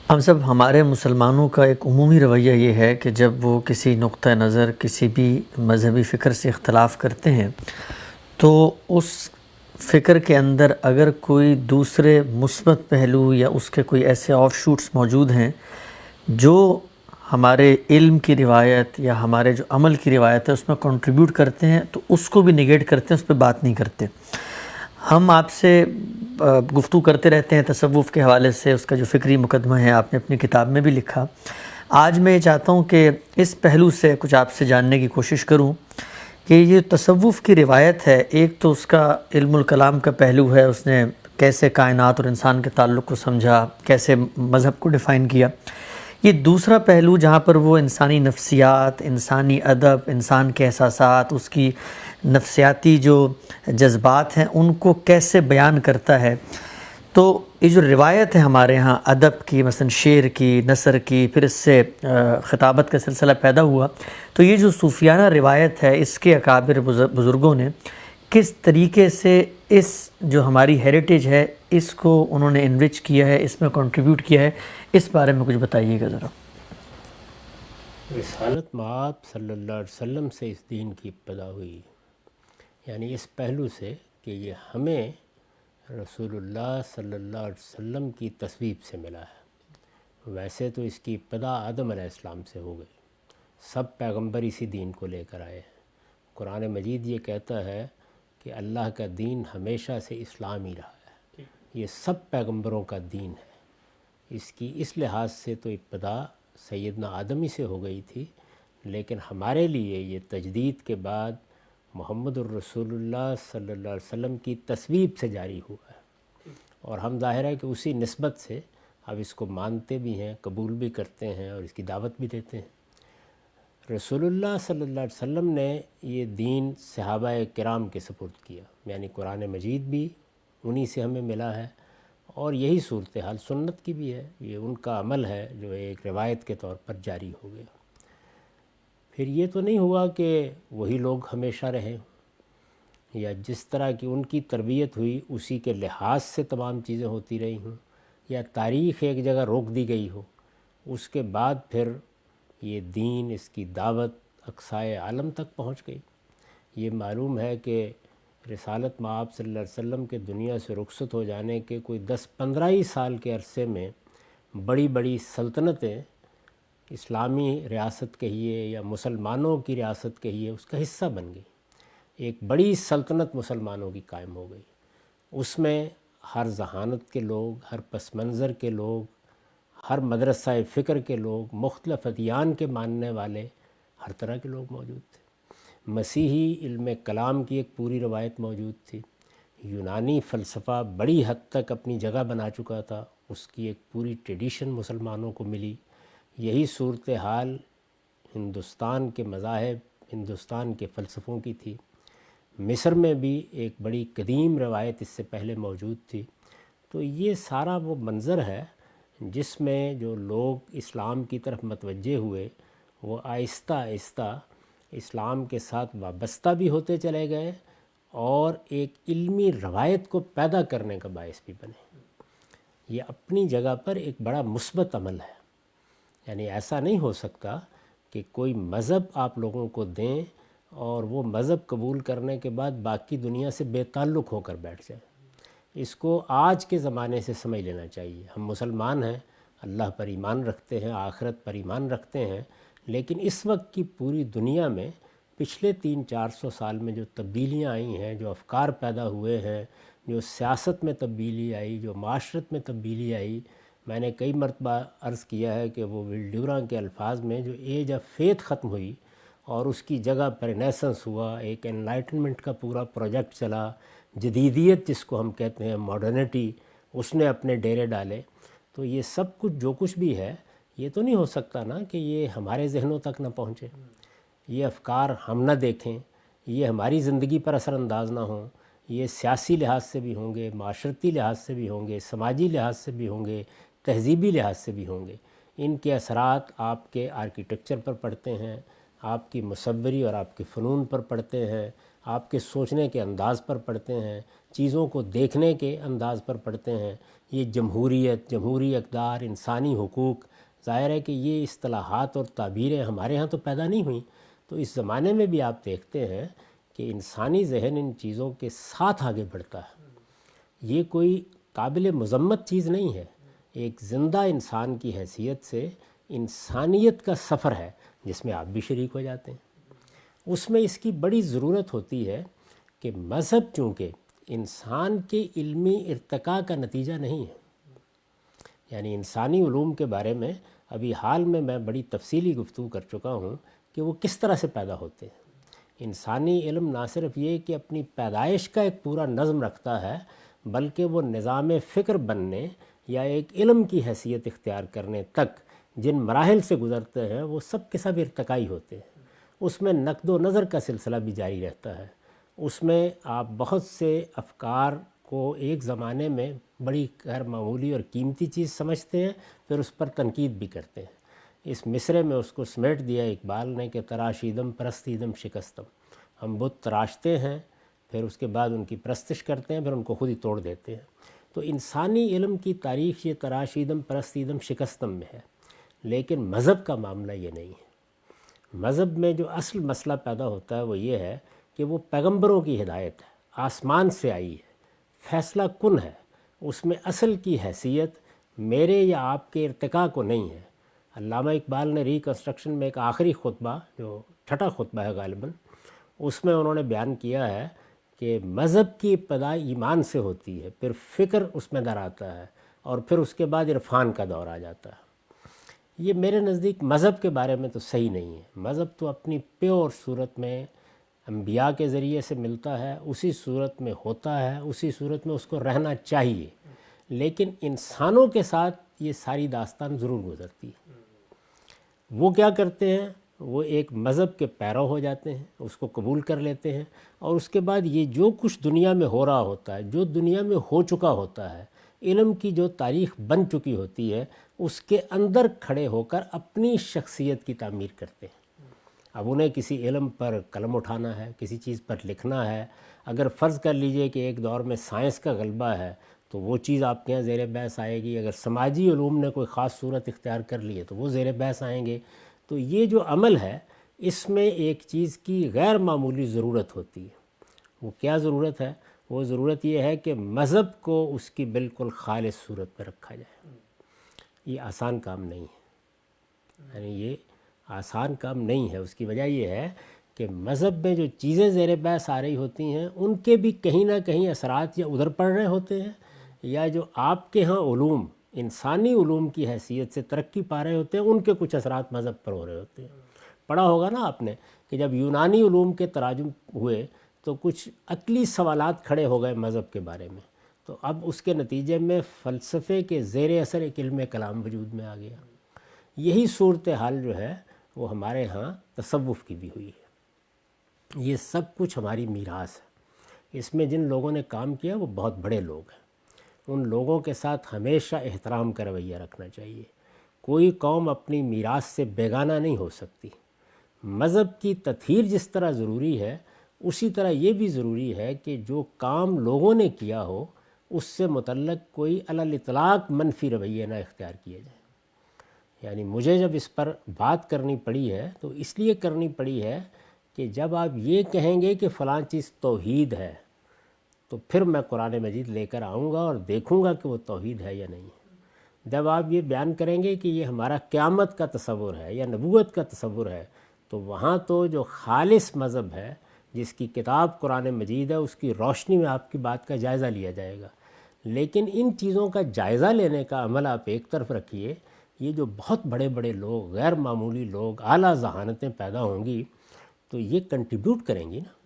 ہم سب ہمارے مسلمانوں کا ایک عمومی رویہ یہ ہے کہ جب وہ کسی نقطہ نظر کسی بھی مذہبی فکر سے اختلاف کرتے ہیں تو اس فکر کے اندر اگر کوئی دوسرے مثبت پہلو یا اس کے کوئی ایسے آف شوٹس موجود ہیں جو ہمارے علم کی روایت یا ہمارے جو عمل کی روایت ہے اس میں کنٹریبیوٹ کرتے ہیں تو اس کو بھی نگیٹ کرتے ہیں، اس پہ بات نہیں کرتے۔ ہم آپ سے گفتگو کرتے رہتے ہیں تصوف کے حوالے سے، اس کا جو فکری مقدمہ ہے آپ نے اپنی کتاب میں بھی لکھا۔ آج میں یہ چاہتا ہوں کہ اس پہلو سے کچھ آپ سے جاننے کی کوشش کروں کہ یہ تصوف کی روایت ہے، ایک تو اس کا علم الکلام کا پہلو ہے، اس نے کیسے کائنات اور انسان کے تعلق کو سمجھا، کیسے مذہب کو ڈیفائن کیا۔ یہ دوسرا پہلو جہاں پر وہ انسانی نفسیات، انسانی ادب، انسان کے احساسات، اس کی نفسیاتی جو جذبات ہیں ان کو کیسے بیان کرتا ہے۔ تو یہ جو روایت ہے ہمارے ہاں ادب کی، مثلا شعر کی، نثر کی، پھر اس سے خطابت کا سلسلہ پیدا ہوا، تو یہ جو صوفیانہ روایت ہے اس کے اکابر بزرگوں نے کس طریقے سے اس جو ہماری ہیریٹیج ہے اس کو انہوں نے انرچ کیا ہے، اس میں کنٹریبیوٹ کیا ہے، اس بارے میں کچھ بتائیے گا ذرا۔ رسالت مآب صلی اللہ علیہ وسلم سے اس دین کی ابتدا ہوئی، یعنی اس پہلو سے کہ یہ ہمیں رسول اللہ صلی اللہ علیہ وسلم کی تصویب سے ملا ہے۔ ویسے تو اس کی ابتدا آدم علیہ السلام سے ہو گئی، سب پیغمبر اسی دین کو لے کر آئے ہیں۔ قرآن مجید یہ کہتا ہے کہ اللہ کا دین ہمیشہ سے اسلام ہی رہا ہے، یہ سب پیغمبروں کا دین ہے۔ اس کی اس لحاظ سے تو ابتدا سیدنا آدم ہی سے ہو گئی تھی، لیکن ہمارے لیے یہ تجدید کے بعد محمد الرسول اللہ صلی اللہ علیہ وسلم کی تصویب سے جاری ہوا ہے، اور ہم ظاہر ہے کہ اسی نسبت سے اب اس کو مانتے بھی ہیں، قبول بھی کرتے ہیں اور اس کی دعوت بھی دیتے ہیں۔ رسول اللہ صلی اللہ علیہ وسلم نے یہ دین صحابہ کرام کے سپرد کیا، یعنی قرآن مجید بھی انہی سے ہمیں ملا ہے، اور یہی صورتحال سنت کی بھی ہے، یہ ان کا عمل ہے جو ایک روایت کے طور پر جاری ہو گیا۔ پھر یہ تو نہیں ہوا کہ وہی لوگ ہمیشہ رہیں، یا جس طرح کی ان کی تربیت ہوئی اسی کے لحاظ سے تمام چیزیں ہوتی رہی ہوں، یا تاریخ ایک جگہ روک دی گئی ہو، اس کے بعد پھر یہ دین، اس کی دعوت اقصائے عالم تک پہنچ گئی۔ یہ معلوم ہے کہ رسالت مآب صلی اللہ علیہ وسلم کے دنیا سے رخصت ہو جانے کے کوئی 10-15 ہی سال کے عرصے میں بڑی بڑی سلطنتیں، اسلامی ریاست کہیے یا مسلمانوں کی ریاست کہیے، اس کا حصہ بن گئی۔ ایک بڑی سلطنت مسلمانوں کی قائم ہو گئی، اس میں ہر ذہانت کے لوگ، ہر پس منظر کے لوگ، ہر مدرسہ فکر کے لوگ، مختلف ادیان کے ماننے والے، ہر طرح کے لوگ موجود تھے۔ مسیحی علم کلام کی ایک پوری روایت موجود تھی، یونانی فلسفہ بڑی حد تک اپنی جگہ بنا چکا تھا، اس کی ایک پوری ٹریڈیشن مسلمانوں کو ملی۔ یہی صورتحال ہندوستان کے مذاہب، ہندوستان کے فلسفوں کی تھی۔ مصر میں بھی ایک بڑی قدیم روایت اس سے پہلے موجود تھی۔ تو یہ سارا وہ منظر ہے جس میں جو لوگ اسلام کی طرف متوجہ ہوئے وہ آہستہ آہستہ اسلام کے ساتھ وابستہ بھی ہوتے چلے گئے، اور ایک علمی روایت کو پیدا کرنے کا باعث بھی بنے۔ یہ اپنی جگہ پر ایک بڑا مثبت عمل ہے، یعنی ایسا نہیں ہو سکتا کہ کوئی مذہب آپ لوگوں کو دیں اور وہ مذہب قبول کرنے کے بعد باقی دنیا سے بے تعلق ہو کر بیٹھ جائے۔ اس کو آج کے زمانے سے سمجھ لینا چاہیے۔ ہم مسلمان ہیں، اللہ پر ایمان رکھتے ہیں، آخرت پر ایمان رکھتے ہیں، لیکن اس وقت کی پوری دنیا میں پچھلے 300-400 سال میں جو تبدیلیاں آئی ہیں، جو افکار پیدا ہوئے ہیں، جو سیاست میں تبدیلی آئی، جو معاشرت میں تبدیلی آئی، میں نے کئی مرتبہ عرض کیا ہے کہ وہ ول ڈیوراں کے الفاظ میں جو ایج آف فیتھ ختم ہوئی اور اس کی جگہ پر رینیسنس ہوا، ایک انلائٹنمنٹ کا پورا پروجیکٹ چلا، جدیدیت جس کو ہم کہتے ہیں، ماڈرنٹی، اس نے اپنے ڈیرے ڈالے۔ تو یہ سب کچھ جو کچھ بھی ہے، یہ تو نہیں ہو سکتا نا کہ یہ ہمارے ذہنوں تک نہ پہنچے، یہ افکار ہم نہ دیکھیں، یہ ہماری زندگی پر اثر انداز نہ ہوں۔ یہ سیاسی لحاظ سے بھی ہوں گے، معاشرتی لحاظ سے بھی ہوں گے، سماجی لحاظ سے بھی ہوں گے، تہذیبی لحاظ سے بھی ہوں گے۔ ان کے اثرات آپ کے آرکیٹیکچر پر پڑتے ہیں، آپ کی مصوری اور آپ کے فنون پر پڑتے ہیں، آپ کے سوچنے کے انداز پر پڑتے ہیں، چیزوں کو دیکھنے کے انداز پر پڑتے ہیں۔ یہ جمہوریت، جمہوری اقدار، انسانی حقوق، ظاہر ہے کہ یہ اصطلاحات اور تعبیریں ہمارے ہاں تو پیدا نہیں ہوئیں، تو اس زمانے میں بھی آپ دیکھتے ہیں کہ انسانی ذہن ان چیزوں کے ساتھ آگے بڑھتا ہے۔ یہ کوئی قابل مذمت چیز نہیں ہے، ایک زندہ انسان کی حیثیت سے انسانیت کا سفر ہے جس میں آپ بھی شریک ہو جاتے ہیں۔ اس میں اس کی بڑی ضرورت ہوتی ہے کہ مذہب چونکہ انسان کے علمی ارتقاء کا نتیجہ نہیں ہے، یعنی انسانی علوم کے بارے میں ابھی حال میں بڑی تفصیلی گفتگو کر چکا ہوں کہ وہ کس طرح سے پیدا ہوتے ہیں۔ انسانی علم نہ صرف یہ کہ اپنی پیدائش کا ایک پورا نظم رکھتا ہے، بلکہ وہ نظام فکر بننے یا ایک علم کی حیثیت اختیار کرنے تک جن مراحل سے گزرتے ہیں وہ سب کے سب ارتقائی ہوتے ہیں۔ اس میں نقد و نظر کا سلسلہ بھی جاری رہتا ہے، اس میں آپ بہت سے افکار کو ایک زمانے میں بڑی غیر معمولی اور قیمتی چیز سمجھتے ہیں، پھر اس پر تنقید بھی کرتے ہیں۔ اس مصرعے میں اس کو سمیٹ دیا اقبال نے کہ تراشیدم پرستیدم شکستم، ہم بت تراشتے ہیں، پھر اس کے بعد ان کی پرستش کرتے ہیں، پھر ان کو خود ہی توڑ دیتے ہیں۔ تو انسانی علم کی تاریخ یہ تراشیدم پرستیدم شکستم میں ہے، لیکن مذہب کا معاملہ یہ نہیں ہے۔ مذہب میں جو اصل مسئلہ پیدا ہوتا ہے وہ یہ ہے کہ وہ پیغمبروں کی ہدایت ہے، آسمان سے آئی ہے، فیصلہ کن ہے، اس میں اصل کی حیثیت میرے یا آپ کے ارتقاء کو نہیں ہے۔ علامہ اقبال نے ریکنسٹرکشن میں ایک آخری خطبہ، جو چھٹا خطبہ ہے غالباً، اس میں انہوں نے بیان کیا ہے کہ مذہب کی ابتدا ایمان سے ہوتی ہے، پھر فکر اس میں در آتا ہے، اور پھر اس کے بعد عرفان کا دور آ جاتا ہے۔ یہ میرے نزدیک مذہب کے بارے میں تو صحیح نہیں ہے۔ مذہب تو اپنی پیور صورت میں انبیاء کے ذریعے سے ملتا ہے، اسی صورت میں ہوتا ہے، اسی صورت میں اس کو رہنا چاہیے، لیکن انسانوں کے ساتھ یہ ساری داستان ضرور گزرتی ہے۔ وہ کیا کرتے ہیں؟ وہ ایک مذہب کے پیرو ہو جاتے ہیں، اس کو قبول کر لیتے ہیں، اور اس کے بعد یہ جو کچھ دنیا میں ہو رہا ہوتا ہے، جو دنیا میں ہو چکا ہوتا ہے، علم کی جو تاریخ بن چکی ہوتی ہے، اس کے اندر کھڑے ہو کر اپنی شخصیت کی تعمیر کرتے ہیں۔ اب انہیں کسی علم پر قلم اٹھانا ہے، کسی چیز پر لکھنا ہے، اگر فرض کر لیجئے کہ ایک دور میں سائنس کا غلبہ ہے تو وہ چیز آپ کے یہاں زیر بحث آئے گی، اگر سماجی علوم نے کوئی خاص صورت اختیار کر لی ہے تو وہ زیر بحث آئیں گے۔ تو یہ جو عمل ہے اس میں ایک چیز کی غیر معمولی ضرورت ہوتی ہے۔ وہ کیا ضرورت ہے؟ وہ ضرورت یہ ہے کہ مذہب کو اس کی بالکل خالص صورت پہ رکھا جائے۔ یہ آسان کام نہیں ہے، یعنی یہ آسان کام نہیں ہے۔ اس کی وجہ یہ ہے کہ مذہب میں جو چیزیں زیر بحث آ رہی ہوتی ہیں ان کے بھی کہیں نہ کہیں اثرات یا ادھر پڑ رہے ہوتے ہیں، یا جو آپ کے ہاں علوم انسانی علوم کی حیثیت سے ترقی پا رہے ہوتے ہیں ان کے کچھ اثرات مذہب پر ہو رہے ہوتے ہیں۔ پڑھا ہوگا نا آپ نے کہ جب یونانی علوم کے تراجم ہوئے تو کچھ عقلی سوالات کھڑے ہو گئے مذہب کے بارے میں، تو اب اس کے نتیجے میں فلسفے کے زیر اثر ایک علم کلام وجود میں آ گیا۔ یہی صورتحال جو ہے وہ ہمارے ہاں تصوف کی بھی ہوئی ہے۔ یہ سب کچھ ہماری میراث ہے۔ اس میں جن لوگوں نے کام کیا وہ بہت بڑے لوگ ہیں، ان لوگوں کے ساتھ ہمیشہ احترام کا رویہ رکھنا چاہیے۔ کوئی قوم اپنی میراث سے بیگانہ نہیں ہو سکتی۔ مذہب کی تطہیر جس طرح ضروری ہے، اسی طرح یہ بھی ضروری ہے کہ جو کام لوگوں نے کیا ہو اس سے متعلق کوئی علی الاطلاق منفی رویہ نہ اختیار کیا جائے۔ یعنی مجھے جب اس پر بات کرنی پڑی ہے تو اس لیے کرنی پڑی ہے کہ جب آپ یہ کہیں گے کہ فلاں چیز توحید ہے تو پھر میں قرآن مجید لے کر آؤں گا اور دیکھوں گا کہ وہ توحید ہے یا نہیں ہے۔ جب آپ یہ بیان کریں گے کہ یہ ہمارا قیامت کا تصور ہے یا نبوت کا تصور ہے، تو وہاں تو جو خالص مذہب ہے جس کی کتاب قرآن مجید ہے اس کی روشنی میں آپ کی بات کا جائزہ لیا جائے گا۔ لیکن ان چیزوں کا جائزہ لینے کا عمل آپ ایک طرف رکھیے، یہ جو بہت بڑے بڑے لوگ، غیر معمولی لوگ، اعلیٰ ذہانتیں پیدا ہوں گی تو یہ کنٹریبیوٹ کریں گی نا،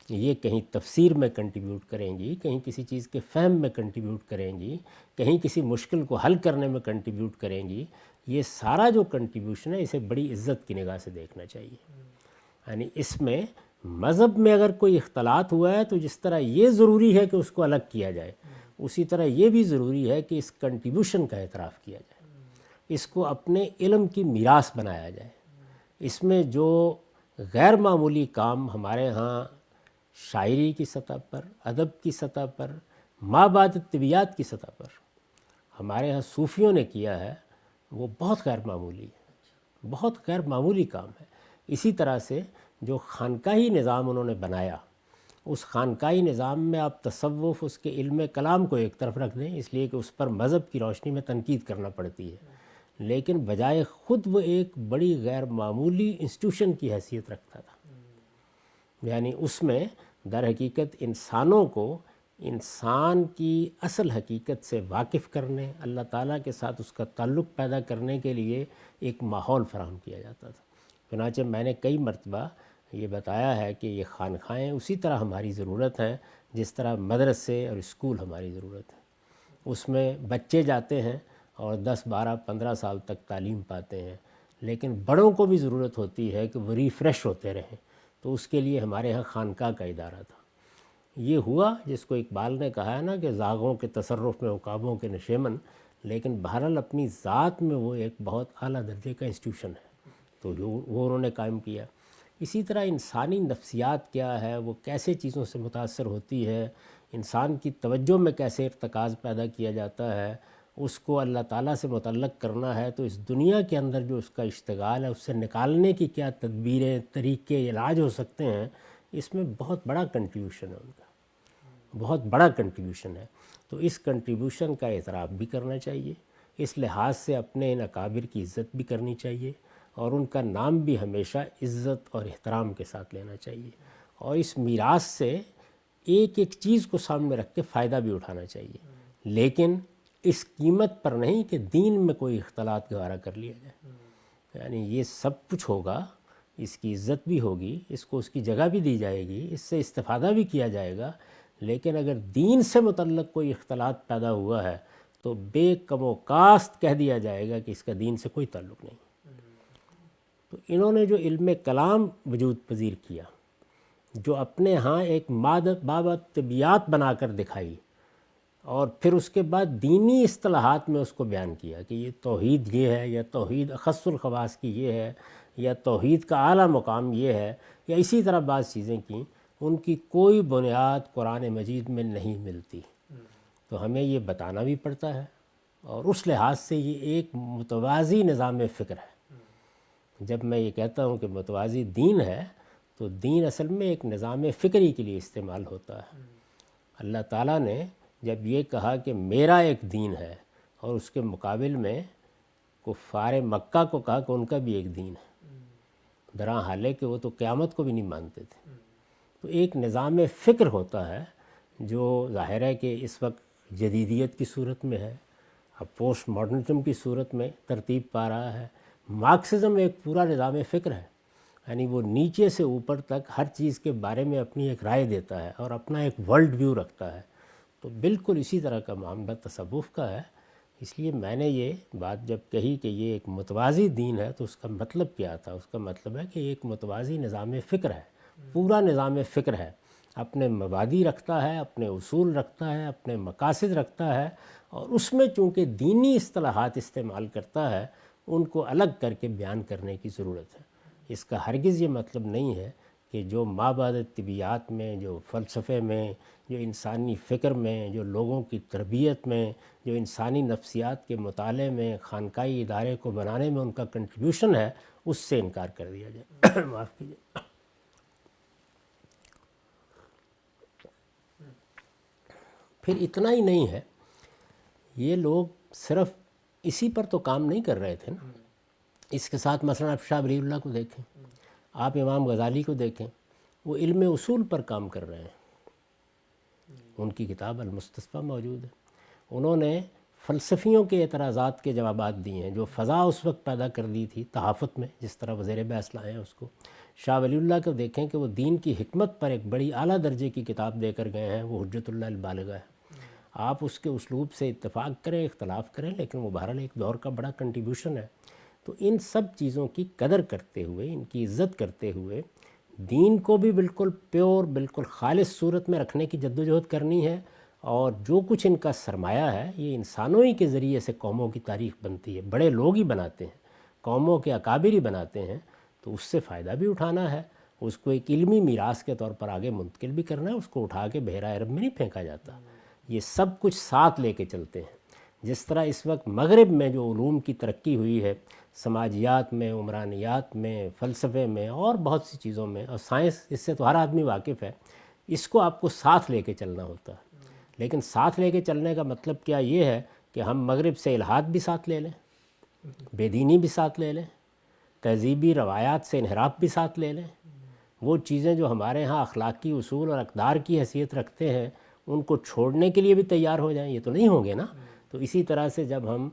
یہ کہیں تفسیر میں کنٹریبیوٹ کریں گی، کہیں کسی چیز کے فہم میں کنٹریبیوٹ کریں گی، کہیں کسی مشکل کو حل کرنے میں کنٹریبیوٹ کریں گی۔ یہ سارا جو کنٹریبیوشن ہے اسے بڑی عزت کی نگاہ سے دیکھنا چاہیے۔ یعنی اس میں مذہب میں اگر کوئی اختلاط ہوا ہے تو جس طرح یہ ضروری ہے کہ اس کو الگ کیا جائے، اسی طرح یہ بھی ضروری ہے کہ اس کنٹریبیوشن کا اعتراف کیا جائے، اس کو اپنے علم کی میراث بنایا جائے۔ اس میں جو غیر معمولی کام ہمارے ہاں شاعری کی سطح پر، ادب کی سطح پر، ما بعد طبیعت کی سطح پر ہمارے ہاں صوفیوں نے کیا ہے وہ بہت غیر معمولی ہے، بہت غیر معمولی کام ہے۔ اسی طرح سے جو خانقاہی نظام انہوں نے بنایا، اس خانقاہی نظام میں آپ تصوف، اس کے علم کلام کو ایک طرف رکھ دیں، اس لیے کہ اس پر مذہب کی روشنی میں تنقید کرنا پڑتی ہے، لیکن بجائے خود وہ ایک بڑی غیر معمولی انسٹیٹیوشن کی حیثیت رکھتا تھا۔ یعنی اس میں در حقیقت انسانوں کو انسان کی اصل حقیقت سے واقف کرنے، اللہ تعالیٰ کے ساتھ اس کا تعلق پیدا کرنے کے لیے ایک ماحول فراہم کیا جاتا تھا۔ چنانچہ میں نے کئی مرتبہ یہ بتایا ہے کہ یہ خانقاہیں اسی طرح ہماری ضرورت ہے جس طرح مدرسے اور اسکول ہماری ضرورت ہے۔ اس میں بچے جاتے ہیں اور 10 12 15 سال تک تعلیم پاتے ہیں، لیکن بڑوں کو بھی ضرورت ہوتی ہے کہ وہ ریفریش ہوتے رہیں، تو اس کے لیے ہمارے ہاں خانقاہ کا ادارہ تھا۔ یہ ہوا جس کو اقبال نے کہا ہے نا کہ زاغوں کے تصرف میں عقابوں کے نشیمن، لیکن بہرحال اپنی ذات میں وہ ایک بہت اعلیٰ درجے کا انسٹیٹیوشن ہے، تو وہ انہوں نے قائم کیا۔ اسی طرح انسانی نفسیات کیا ہے، وہ کیسے چیزوں سے متاثر ہوتی ہے، انسان کی توجہ میں کیسے ارتکاز پیدا کیا جاتا ہے، اس کو اللہ تعالیٰ سے متعلق کرنا ہے تو اس دنیا کے اندر جو اس کا اشتغال ہے اس سے نکالنے کی کیا تدبیریں، طریقے، علاج ہو سکتے ہیں، اس میں بہت بڑا کنٹریبیوشن ہے ان کا، بہت بڑا کنٹریبیوشن ہے۔ تو اس کنٹریبیوشن کا اعتراف بھی کرنا چاہیے، اس لحاظ سے اپنے ان اکابر کی عزت بھی کرنی چاہیے، اور ان کا نام بھی ہمیشہ عزت اور احترام کے ساتھ لینا چاہیے، اور اس میراث سے ایک ایک چیز کو سامنے رکھ کے فائدہ بھی اٹھانا چاہیے، لیکن اس قیمت پر نہیں کہ دین میں کوئی اختلاط گوارا کر لیا جائے۔ یعنی یہ سب کچھ ہوگا، اس کی عزت بھی ہوگی، اس کو اس کی جگہ بھی دی جائے گی، اس سے استفادہ بھی کیا جائے گا، لیکن اگر دین سے متعلق کوئی اختلاط پیدا ہوا ہے تو بے کم و کاست کہہ دیا جائے گا کہ اس کا دین سے کوئی تعلق نہیں۔ تو انہوں نے جو علم کلام وجود پذیر کیا، جو اپنے ہاں ایک بابت طبیعت بنا کر دکھائی، اور پھر اس کے بعد دینی اصطلاحات میں اس کو بیان کیا کہ یہ توحید یہ ہے، یا توحید اخص الخواص کی یہ ہے، یا توحید کا اعلیٰ مقام یہ ہے، یا اسی طرح بعض چیزیں کی، ان کی کوئی بنیاد قرآن مجید میں نہیں ملتی۔ تو ہمیں یہ بتانا بھی پڑتا ہے، اور اس لحاظ سے یہ ایک متوازی نظام فکر ہے۔ جب میں یہ کہتا ہوں کہ متوازی دین ہے، تو دین اصل میں ایک نظام فکری کے لیے استعمال ہوتا ہے۔ اللہ تعالیٰ نے جب یہ کہا کہ میرا ایک دین ہے، اور اس کے مقابل میں کفار مکہ کو کہا کہ ان کا بھی ایک دین ہے، درا حالے کہ وہ تو قیامت کو بھی نہیں مانتے تھے۔ تو ایک نظام فکر ہوتا ہے جو ظاہر ہے کہ اس وقت جدیدیت کی صورت میں ہے، اب پوسٹ ماڈرنزم کی صورت میں ترتیب پا رہا ہے۔ مارکسزم ایک پورا نظام فکر ہے، یعنی وہ نیچے سے اوپر تک ہر چیز کے بارے میں اپنی ایک رائے دیتا ہے اور اپنا ایک ورلڈ ویو رکھتا ہے۔ تو بالکل اسی طرح کا معاملہ تصوف کا ہے۔ اس لیے میں نے یہ بات جب کہی کہ یہ ایک متوازی دین ہے، تو اس کا مطلب کیا تھا؟ اس کا مطلب ہے کہ یہ ایک متوازی نظام فکر ہے، پورا نظام فکر ہے، اپنے مبادی رکھتا ہے، اپنے اصول رکھتا ہے، اپنے مقاصد رکھتا ہے، اور اس میں چونکہ دینی اصطلاحات استعمال کرتا ہے، ان کو الگ کر کے بیان کرنے کی ضرورت ہے۔ اس کا ہرگز یہ مطلب نہیں ہے کہ جو مابعد طبیعت میں، جو فلسفے میں، جو انسانی فکر میں، جو لوگوں کی تربیت میں، جو انسانی نفسیات کے مطالعے میں، خانقاہی ادارے کو بنانے میں ان کا کنٹریبیوشن ہے، اس سے انکار کر دیا جائے۔ معاف کیجیے۔ پھر اتنا ہی نہیں ہے، یہ لوگ صرف اسی پر تو کام نہیں کر رہے تھے نا، اس کے ساتھ مثلا آپ شاہ ولی اللہ کو دیکھیں، آپ امام غزالی کو دیکھیں، وہ علم اصول پر کام کر رہے ہیں۔ ان کی کتاب المستصفیٰ موجود ہے۔ انہوں نے فلسفیوں کے اعتراضات کے جوابات دیے ہیں، جو فضا اس وقت پیدا کر دی تھی تحافت میں، جس طرح وزیر بحث لائے ہیں اس کو۔ شاہ ولی اللہ کو دیکھیں کہ وہ دین کی حکمت پر ایک بڑی اعلیٰ درجے کی کتاب دے کر گئے ہیں، وہ حجت اللہ البالغہ ہے۔ آپ اس کے اسلوب سے اتفاق کریں، اختلاف کریں، لیکن وہ بہرحال ایک دور کا بڑا کنٹریبیوشن ہے۔ تو ان سب چیزوں کی قدر کرتے ہوئے، ان کی عزت کرتے ہوئے، دین کو بھی بالکل پیور، بالکل خالص صورت میں رکھنے کی جدوجہد کرنی ہے، اور جو کچھ ان کا سرمایہ ہے یہ انسانوں ہی کے ذریعے سے قوموں کی تاریخ بنتی ہے، بڑے لوگ ہی بناتے ہیں، قوموں کے اکابر ہی بناتے ہیں، تو اس سے فائدہ بھی اٹھانا ہے، اس کو ایک علمی میراث کے طور پر آگے منتقل بھی کرنا ہے، اس کو اٹھا کے بحیرہ عرب میں نہیں پھینکا جاتا، یہ سب کچھ ساتھ لے کے چلتے ہیں۔ جس طرح اس وقت مغرب میں جو علوم کی ترقی ہوئی ہے، سماجیات میں، عمرانیات میں، فلسفے میں اور بہت سی چیزوں میں، اور سائنس، اس سے تو ہر آدمی واقف ہے، اس کو آپ کو ساتھ لے کے چلنا ہوتا ہے۔ لیکن ساتھ لے کے چلنے کا مطلب کیا یہ ہے کہ ہم مغرب سے الحاد بھی ساتھ لے لیں، بے دینی بھی ساتھ لے لیں، تہذیبی روایات سے انحراف بھی ساتھ لے لیں، وہ چیزیں جو ہمارے ہاں اخلاقی اصول اور اقدار کی حیثیت رکھتے ہیں ان کو چھوڑنے کے لیے بھی تیار ہو جائیں، یہ تو نہیں ہوں گے نا۔ تو اسی طرح سے جب ہم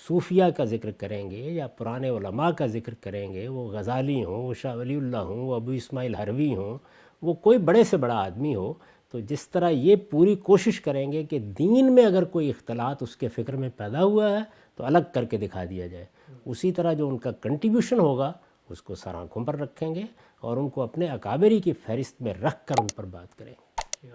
صوفیہ کا ذکر کریں گے یا پرانے علماء کا ذکر کریں گے، وہ غزالی ہوں، وہ شاہ ولی اللہ ہوں، وہ ابو اسماعیل حروی ہوں، وہ کوئی بڑے سے بڑا آدمی ہو، تو جس طرح یہ پوری کوشش کریں گے کہ دین میں اگر کوئی اختلاط اس کے فکر میں پیدا ہوا ہے تو الگ کر کے دکھا دیا جائے، اسی طرح جو ان کا کنٹریبیوشن ہوگا اس کو سر آنکھوں پر رکھیں گے اور ان کو اپنے اکابری کی فہرست میں رکھ کر ان پر بات کریں گے۔